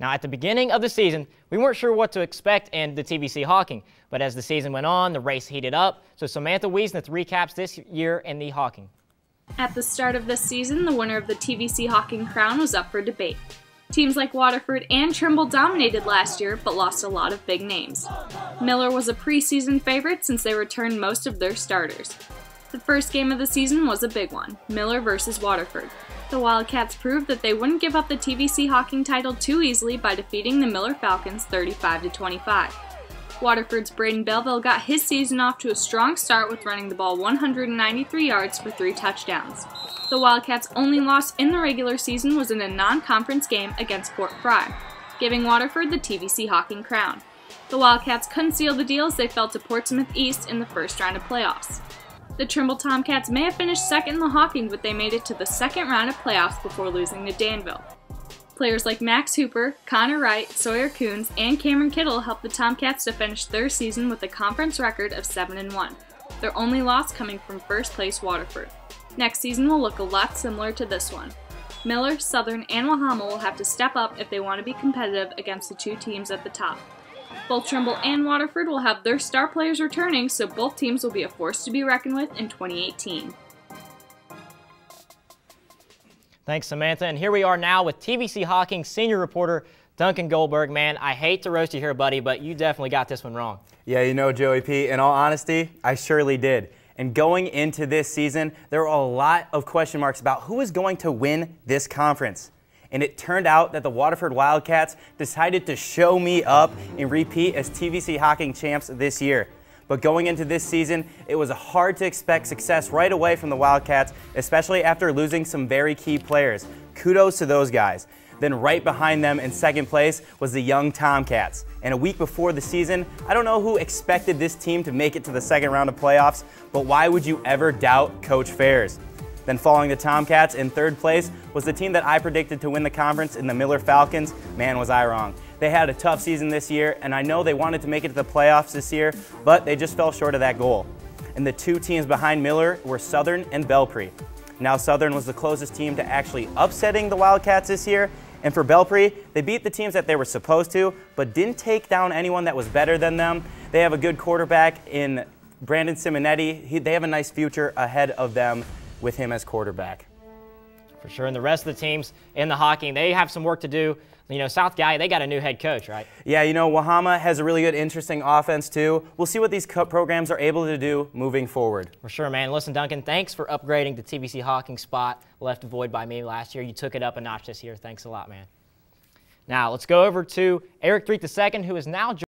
Now, at the beginning of the season, we weren't sure what to expect in the TVC Hocking, but as the season went on, the race heated up. So Samantha Wiesneth recaps this year in the Hocking. At the start of this season, the winner of the TVC Hocking crown was up for debate. Teams like Waterford and Trimble dominated last year, but lost a lot of big names. Miller was a preseason favorite since they returned most of their starters. The first game of the season was a big one, Miller versus Waterford. The Wildcats proved that they wouldn't give up the TVC Hocking title too easily by defeating the Miller Falcons 35-25. Waterford's Braden Belleville got his season off to a strong start with running the ball 193 yards for 3 touchdowns. The Wildcats' only loss in the regular season was in a non-conference game against Fort Fry, giving Waterford the TVC Hocking crown. The Wildcats couldn't seal the deal as they fell to Portsmouth East in the first round of playoffs. The Trimble Tomcats may have finished second in the Hocking, but they made it to the second round of playoffs before losing to Danville. Players like Max Hooper, Connor Wright, Sawyer Coons, and Cameron Kittle helped the Tomcats to finish their season with a conference record of 7-1, their only loss coming from first place Waterford. Next season will look a lot similar to this one. Miller, Southern, and Wahama will have to step up if they want to be competitive against the two teams at the top. Both Trimble and Waterford will have their star players returning, so both teams will be a force to be reckoned with in 2018. Thanks, Samantha. And here we are now with TVC Hocking senior reporter Duncan Goldberg. Man, I hate to roast you here, buddy, but you definitely got this one wrong. Yeah, you know, Joey P., in all honesty, I surely did. And going into this season, there were a lot of question marks about who is going to win this conference. And it turned out that the Waterford Wildcats decided to show me up and repeat as TVC Hocking champs this year. But going into this season, it was hard to expect success right away from the Wildcats, especially after losing some very key players. Kudos to those guys. Then right behind them in second place was the young Tomcats. And a week before the season, I don't know who expected this team to make it to the second round of playoffs, but why would you ever doubt Coach Fairs? Then following the Tomcats in third place was the team that I predicted to win the conference in the Miller Falcons. Man, was I wrong. They had a tough season this year, and I know they wanted to make it to the playoffs this year, but they just fell short of that goal. And the two teams behind Miller were Southern and Belpre. Now Southern was the closest team to actually upsetting the Wildcats this year, and for Belpre, they beat the teams that they were supposed to, but didn't take down anyone that was better than them. They have a good quarterback in Brandon Simonetti. They have a nice future ahead of them with him as quarterback. For sure, and the rest of the teams in the Hocking, they have some work to do. You know, South Guy, they got a new head coach, right? Yeah, you know, Wahama has a really good, interesting offense, too. We'll see what these programs are able to do moving forward. For sure, man. Listen, Duncan, thanks for upgrading the TVC Hocking spot left void by me last year. You took it up a notch this year. Thanks a lot, man. Now, let's go over to Eric Threet II, who is now